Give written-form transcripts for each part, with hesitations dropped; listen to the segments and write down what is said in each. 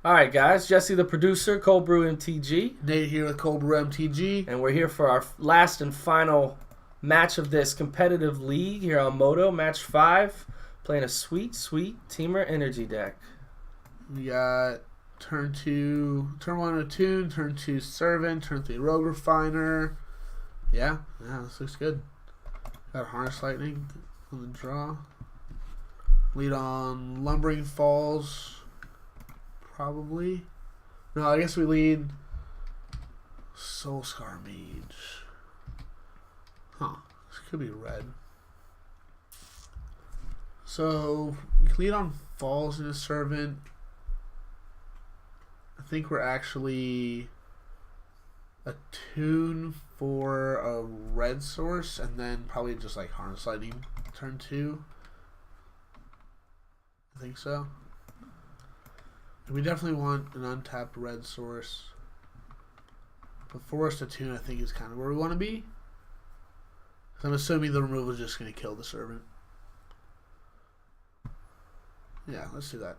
All right, guys. Jesse, the producer, Cold Brew MTG, Nate here with Cold Brew MTG. and we're here for our last and final match of this competitive league here on Moto, match 5, playing a sweet Temur energy deck. We got turn 1 Attune, turn 2 Servant, turn 3 Rogue Refiner. Yeah, this looks good. Got Harness Lightning on the draw. Lead on Lumbering Falls. Probably. No, I guess we lead Soulscar Mage. Huh. This could be red. So, we lead on Falls and a Servant. I think we're actually Attune for a red source, and then probably just like Harness Lightning turn 2. I think so. We definitely want an untapped red source. But Forest Attune, I think, is kind of where we want to be. So I'm assuming the removal is just going to kill the Servant. Yeah, let's do that.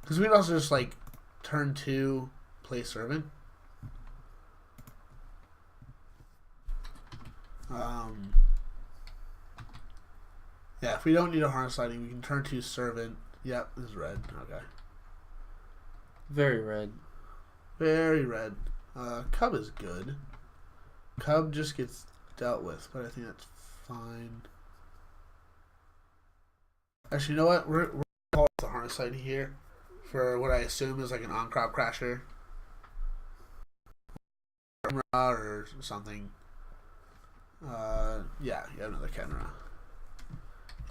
Because we'd also just, like, turn 2, play Servant. Yeah, if we don't need a Harness Lightning, we can turn 2 Servant. Yep, this is red. Okay. Very red. Very red. Cub is good. Cub just gets dealt with, but I think that's fine. Actually, you know what? We're going to call it the Harness Lightning here for what I assume is like an on-crop crasher. Or something. Yeah, you have another Kenra.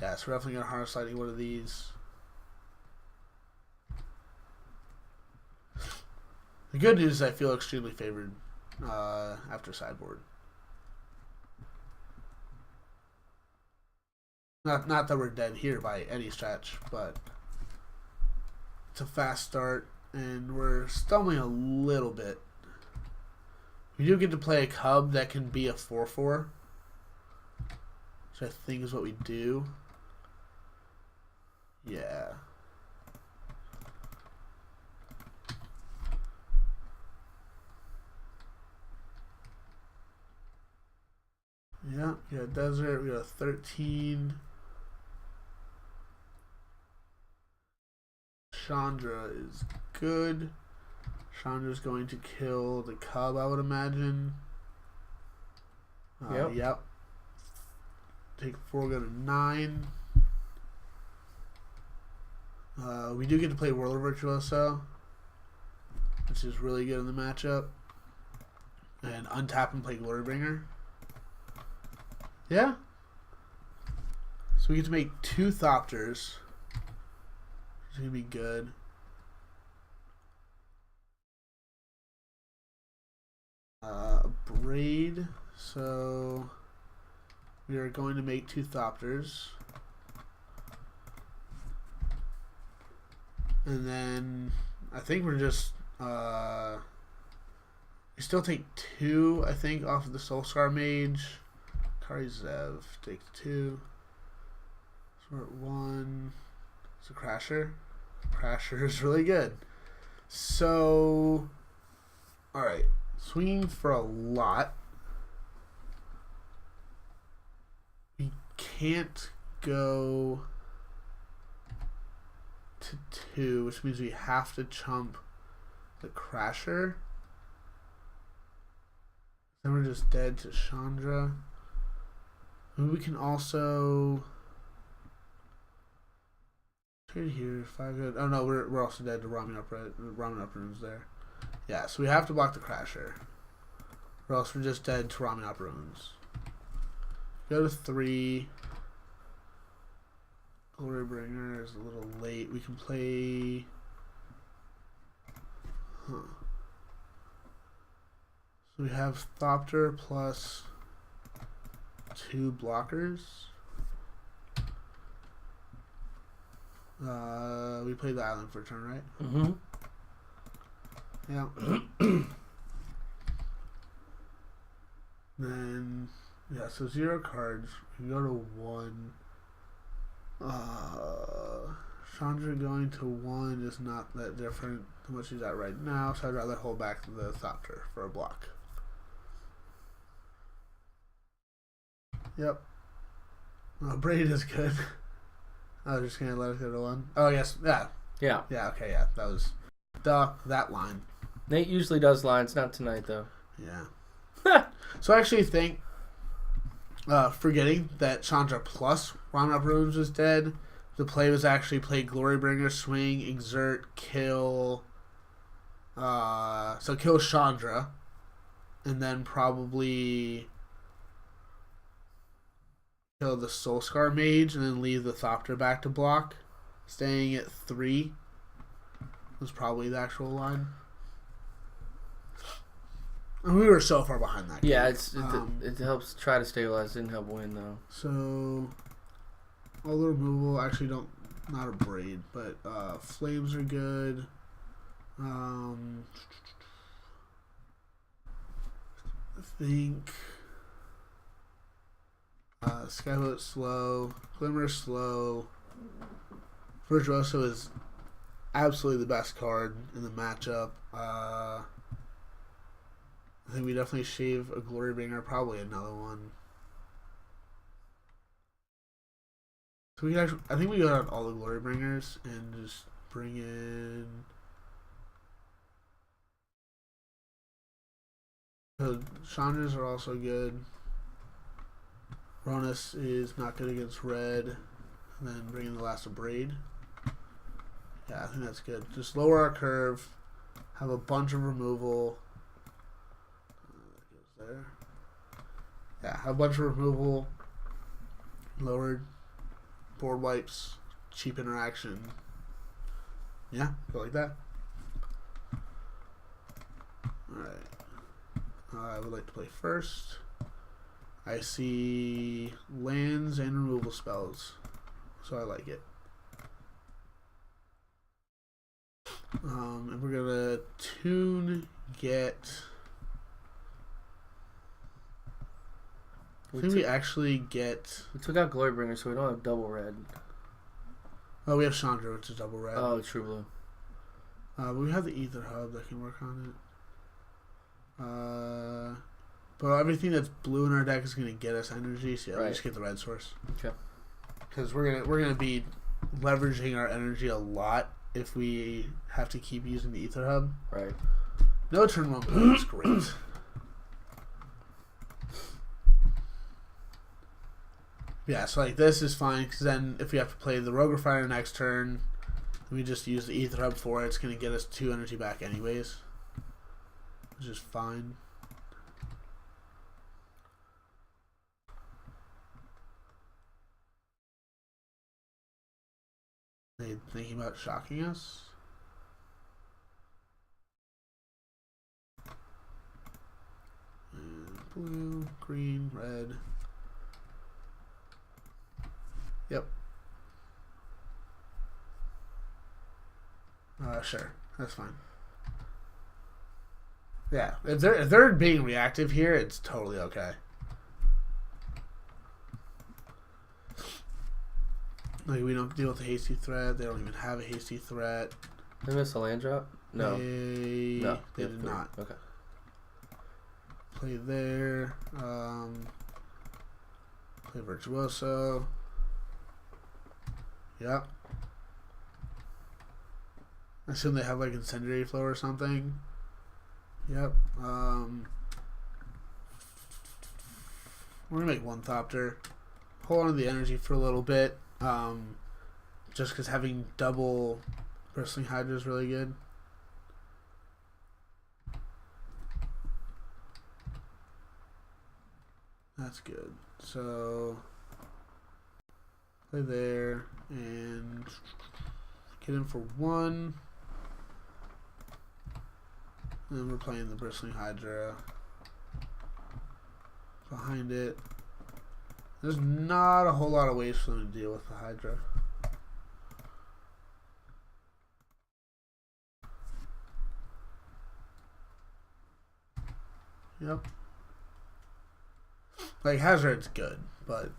Yeah, so we're definitely going to Harness Lightning one of these. The good news is I feel extremely favored after sideboard. Not that we're dead here by any stretch, but it's a fast start, and we're stumbling a little bit. We do get to play a Cub that can be a 4/4, which I think is what we do. Yeah. Yeah, we got Desert, we got 13. Chandra is good. Chandra's going to kill the Cub, I would imagine. Yep. Take 4, go to 9. We do get to play Whirler Virtuoso, which is really good in the matchup. And untap and play Glorybringer. Yeah. So we get to make 2 Thopters. Which is going to be good. Braid. So we are going to make 2 Thopters. And then I think we're just we still take 2, I think, off of the Soulscar Mage. Kari Zev takes 2. So we're at 1. It's a Crasher. Crasher is really good. So, alright. Swinging for a lot. We can't go to 2, which means we have to chump the Crasher. Then we're just dead to Chandra. Maybe we can also trade here. 5 good. Oh no, we're also dead to Ramunap Red. Ramunap Rune's there. Yeah, so we have to block the Crasher, or else we're just dead to Ramunap Runes. Go to 3. Glorybringer is a little late. We can play. So we have Thopter plus 2 blockers. We played the island for a turn, right? Mm-hmm. Yeah. Then, yeah, so 0 cards. We can go to 1. Chandra going to 1 is not that different than what she's at right now, so I'd rather hold back the Thopter for a block. Yep. Oh, Braid is good. I was just going to let it go to 1. Oh, yes. Yeah. Yeah. Yeah, okay, yeah. That was... that line. Nate usually does lines, not tonight, though. Yeah. So I actually think, forgetting that Chandra plus Ramunap Red was dead, the play was actually play Glorybringer, swing, exert, kill. So kill Chandra, and then probably kill the Soulscar Mage, and then leave the Thopter back to block. Staying at 3 was probably the actual line. And we were so far behind that game. Yeah, it helps try to stabilize. Didn't help win, though. So, all the removal, actually not a Braid, but flames are good. I think Skyboat slow, Glimmer slow. Virtuoso is absolutely the best card in the matchup. I think we definitely shave a Glorybringer, probably another one. So I think we got out all the Glorybringers and just bring in. So Chandras are also good. Ronus is not good against red. And then bring in the last of Braid. Yeah, I think that's good. Just lower our curve. Have a bunch of removal. That goes there. Yeah, have a bunch of removal. Lowered. Board wipes. Cheap interaction. Yeah, go like that. Alright. I would like to play first. I see lands and removal spells, so I like it. And we're gonna tune get. I think we actually get. We took out Glorybringer, so we don't have double red. Oh, we have Chandra, which is double red. Oh, true blue. But we have the Ether Hub that can work on it. But everything that's blue in our deck is going to get us energy, so yeah, right. We just get the red source. Okay. Because we're gonna be leveraging our energy a lot if we have to keep using the Ether Hub. Right. No turn 1 blue is great. Yeah, so like this is fine because then if we have to play the Rogue Refiner next turn, we just use the Ether Hub for it. It's going to get us 2 energy back anyways, which is fine. Are they thinking about shocking us? And blue, green, red. Yep. Sure, that's fine. Yeah, if they're being reactive here, it's totally okay. Like we don't deal with a hasty threat. They don't even have a hasty threat. They miss a land drop? No. They did not. Okay. Play there. Play Virtuoso. Yep. I assume they have like Incendiary Flow or something. Yep. We're gonna make 1 Thopter. Hold on to the energy for a little bit. Just because having double Bristling Hydra is really good. That's good. So play there and get in for 1. And then we're playing the Bristling Hydra behind it. There's not a whole lot of ways for them to deal with the Hydra. Yep. Like, Hazard's good, but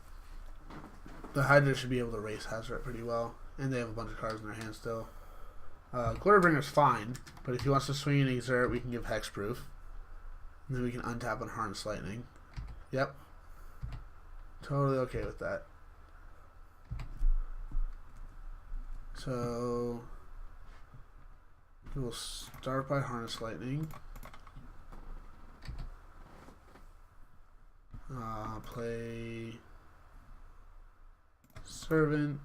the Hydra should be able to race Hazard pretty well and they have a bunch of cards in their hand still. Glitterbringer's fine, but if he wants to swing and exert, we can give Hexproof. And then we can untap on Harness Lightning. Yep. Totally okay with that. So we'll start by Harness Lightning. Play Servant.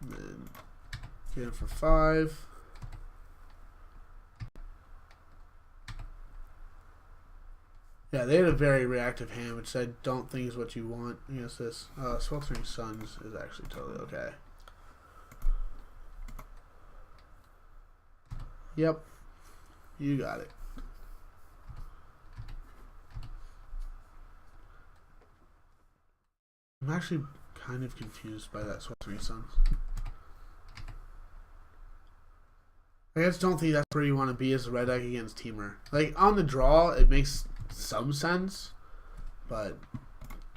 And then get him for 5. Yeah, they had a very reactive hand, which I don't think is what you want against this. Sweltering Suns is actually totally okay. Yep. You got it. I'm actually kind of confused by that Sweltering Suns. I just don't think that's where you want to be as a red deck against Temur. Like, on the draw, it makes some sense, but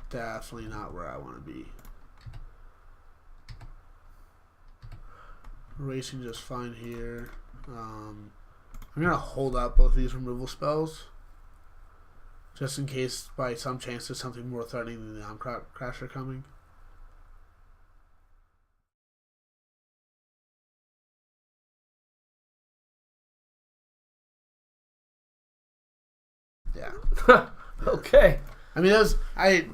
definitely not where I want to be. Racing just fine here. I'm going to hold up both of these removal spells just in case by some chance there's something more threatening than the Crasher coming. Yeah. Okay. I mean, I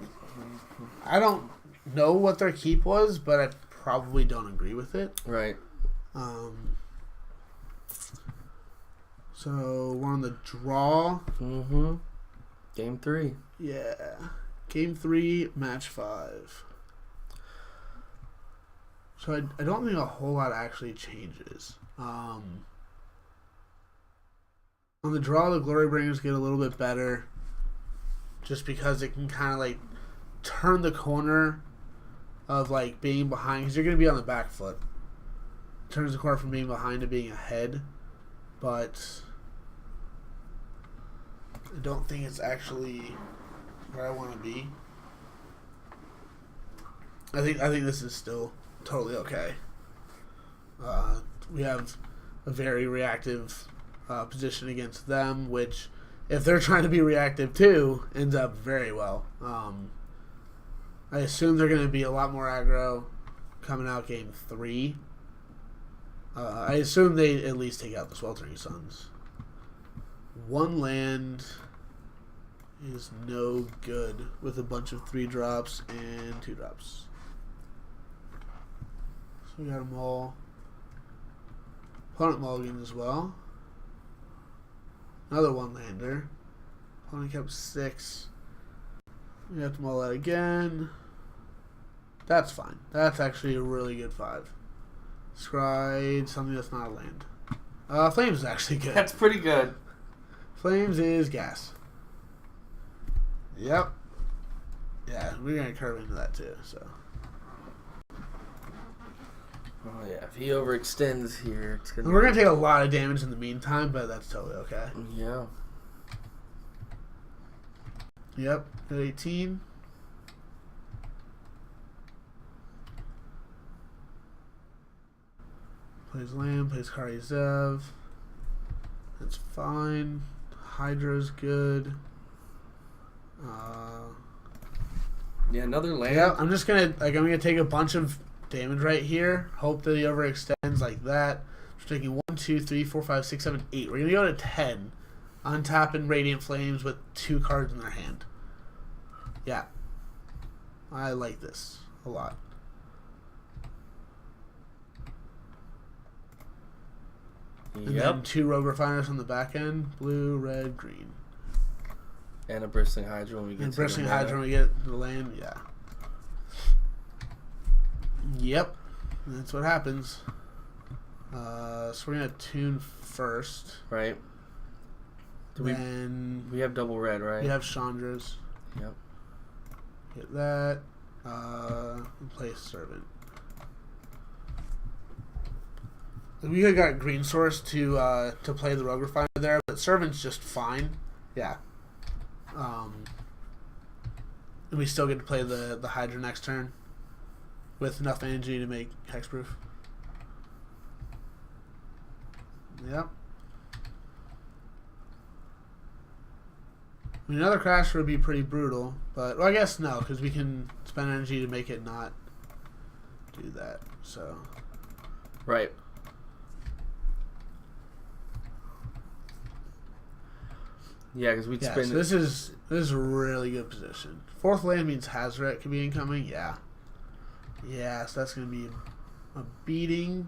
don't know what their keep was, but I probably don't agree with it. Right. So we're on the draw. Mm-hmm. Game 3. Yeah. Game 3, match 5. So I don't think a whole lot actually changes. On the draw, the Glorybringers get a little bit better just because it can kind of like turn the corner of like being behind, because you're going to be on the back foot. Turns the corner from being behind to being ahead, but I don't think it's actually where I want to be. I think this is still totally okay. We have a very reactive position against them, which, if they're trying to be reactive too, ends up very well. I assume they're going to be a lot more aggro coming out game 3. I assume they at least take out the Sweltering Suns. 1 land is no good with a bunch of 3-drops and 2-drops. So we got them all. Opponent mulligan as well. Another 1-lander. Opponent kept 6. We have to mull that again. That's fine. That's actually a really good 5. Scry something that's not a land. Flames is actually good. That's pretty good. Flames is gas. Yep. Yeah, we're going to curve into that too, so. Oh, yeah. If he overextends here, it's going to... We're going to take a lot of damage in the meantime, but that's totally okay. Yeah. Yep, at 18. Plays Lamb, plays Kari Zev. That's fine. Hydra's good. Yeah, another land. Yeah, I'm gonna take a bunch of damage right here. Hope that he overextends like that. We're taking 1, 2, 3, 4, 5, 6, 7, 8. We're gonna go to 10. Untapping Radiant Flames with 2 cards in their hand. Yeah. I like this a lot. And then 2 Rogue Refiners on the back end. Blue, red, green. And a Bristling Hydra when we get and Bristling Hydra when we get the land, yeah. Yep. That's what happens. So we're going to tune first. Right. Then we have double red, right? We have Chandra's. Yep. Get that. Play Servant. We could have got Green Source to play the Rogue Refiner there, but Servant's just fine. Yeah. And we still get to play the Hydra next turn with enough energy to make hexproof. Yep. I mean, another Crasher would be pretty brutal, but well, I guess no, because we can spend energy to make it not do that. So. Right. Yeah, because we'd spend. So this is a really good position. Fourth land means Hazoret could be incoming. Yeah. Yeah, so that's gonna be a beating.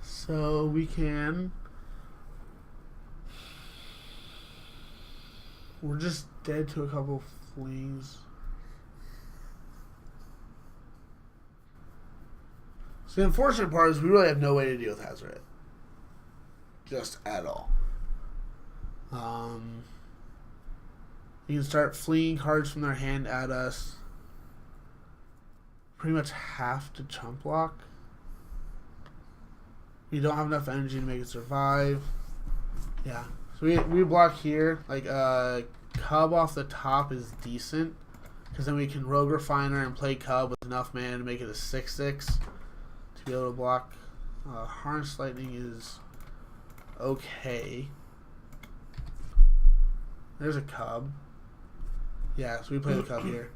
So we can. We're just dead to a couple flings. So the unfortunate part is we really have no way to deal with Hazoret. Just at all. You can start fleeing cards from their hand at us. Pretty much have to chump block. We don't have enough energy to make it survive. Yeah. So we block here. Like Cub off the top is decent. Because then we can Rogue Refiner and play Cub with enough mana to make it a 6/6 to be able to block. Harness Lightning is okay. There's a Cub. Yeah, so we play the Cub here.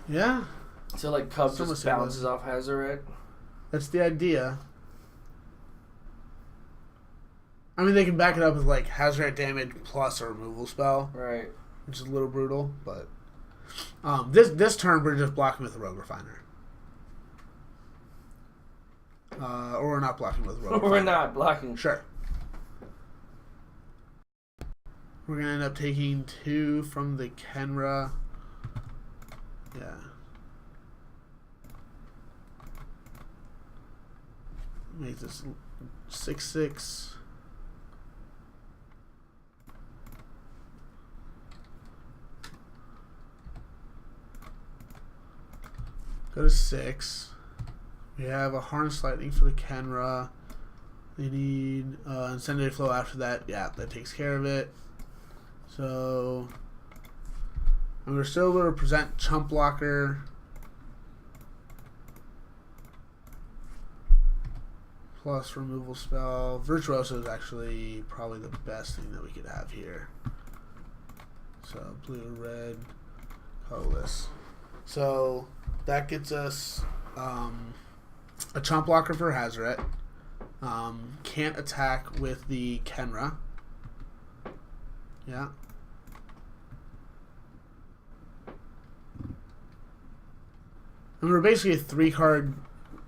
Yeah. So like Cub just bounces off Hazoret? That's the idea. I mean, they can back it up with like Hazoret damage plus a removal spell. Right. Which is a little brutal, but this turn we're just blocking with a Rogue Refiner. Or we're not blocking with Rogue Refiner. We're not blocking. Sure. We're going to end up taking 2 from the Kenra. Yeah. Make this 6/6. Go to 6. We have a Harness Lightning for the Kenra. They need Incendiary Flow after that. Yeah, that takes care of it. So, and we're still able to present Chump Blocker. Plus removal spell. Virtuoso is actually probably the best thing that we could have here. So, blue, red, colorless. So, that gets us a Chump Blocker for Hazoret. Can't attack with the Kenra. Yeah. And we're basically a 3-card.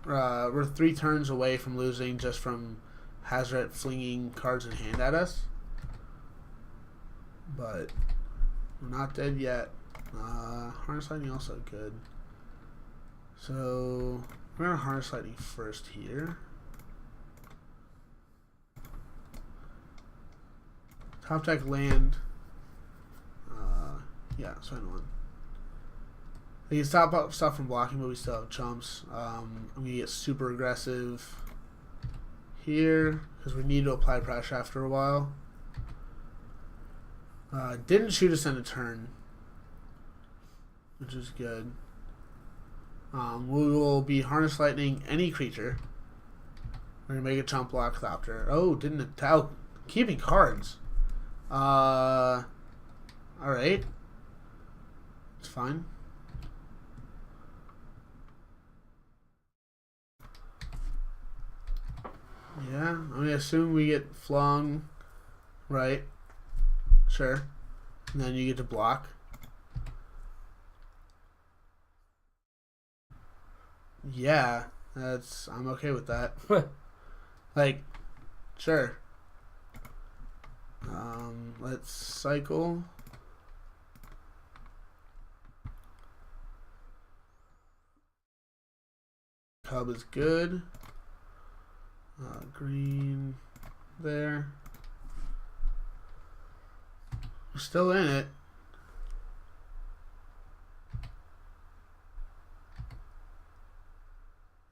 We're 3 turns away from losing just from Hazoret flinging cards in hand at us. But we're not dead yet. Harness Lightning also good. So we're gonna Harness Lightning first here. Top deck land. Yeah, so I know one. They can stop stuff from blocking, but we still have chumps. I'm going to get super aggressive here because we need to apply pressure after a while. Didn't shoot us in a turn, which is good. We will be Harness Lightning any creature. We're going to make a chump block Thopter. Oh, didn't attack. Oh, keeping cards. Alright. It's fine. Yeah, I'm going to assume we get flung, right? Sure. And then you get to block. Yeah, I'm okay with that. Like, sure. Let's cycle. Cub is good. Green there. We're still in it.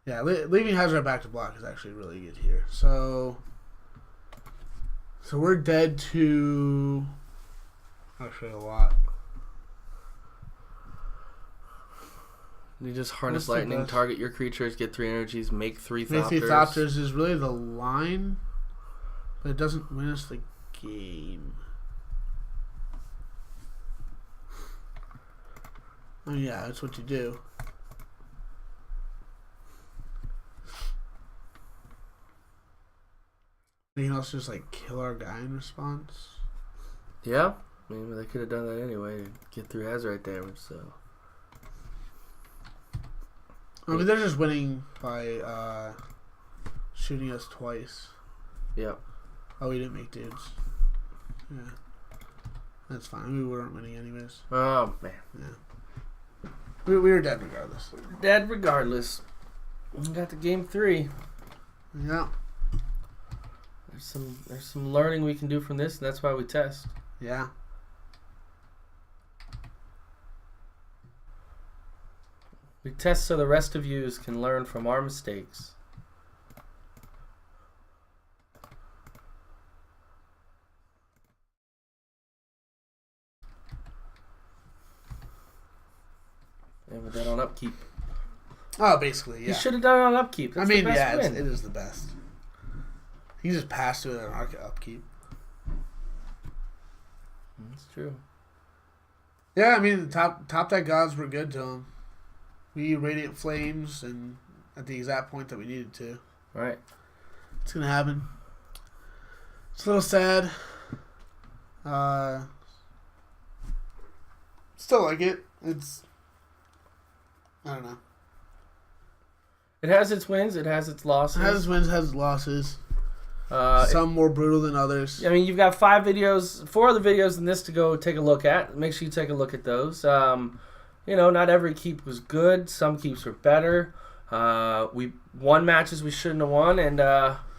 Yeah, leaving Hazoret back to block is actually really good here. So So we're dead to actually a lot. You just harness What's the lightning, best? target your creatures, get 3 energies, make 3 Maybe Thopters. Thopters is really the line, but it doesn't win us the game. Oh yeah, that's what you do. You can also just like kill our guy in response. Yeah, I mean, they could have done that anyway to get through Azerite damage, so. I mean, they're just winning by shooting us twice. Yeah. Oh, we didn't make dudes. Yeah. That's fine. We weren't winning anyways. Oh, man. Yeah. We were dead regardless. Dead regardless. We got the game 3. Yeah. There's some learning we can do from this, and that's why we test. Yeah. We test so the rest of you can learn from our mistakes. And with that on upkeep. Oh, basically, yeah. You should have done it on upkeep. That's I mean, the best yeah, win. it is the best. You just pass to it on our upkeep. That's true. Yeah, I mean, top deck gods were good to him. We Radiant Flames, and at the exact point that we needed to. Right. It's going to happen. It's a little sad. Still like it. It's... I don't know. It has its wins. It has its losses. It has its wins, has its losses. Uh, Some more brutal than others. I mean, you've got 4 other videos in this to go take a look at. Make sure you take a look at those. Not every keep was good. Some keeps were better. We won matches we shouldn't have won, and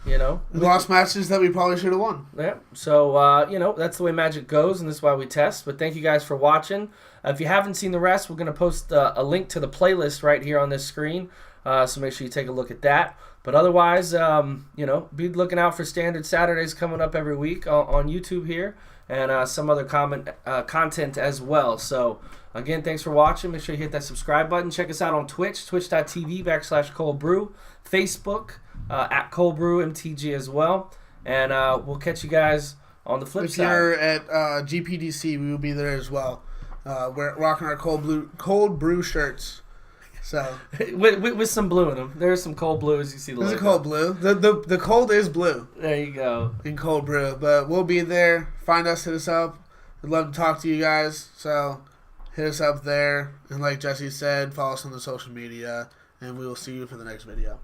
We lost matches that we probably should have won. yeah. So that's the way Magic goes, and this is why we test. But thank you guys for watching. If you haven't seen the rest, we're gonna post a link to the playlist right here on this screen. So make sure you take a look at that. But otherwise, be looking out for Standard Saturdays coming up every week on YouTube here, and some other content as well. So again, thanks for watching. Make sure you hit that subscribe button. Check us out on Twitch, twitch.tv/Cold Brew, Facebook at Cold Brew MTG as well. And we'll catch you guys on the flip side. If you're at GPDC, we will be there as well. We're rocking our Cold Brew shirts. So with some blue in them. There's some cold blue, as you see. There's a cold blue. The cold is blue. There you go. In Cold Brew. But we'll be there. Find us, hit us up. We'd love to talk to you guys. So hit us up there. And like Jesse said, follow us on the social media. And we will see you for the next video.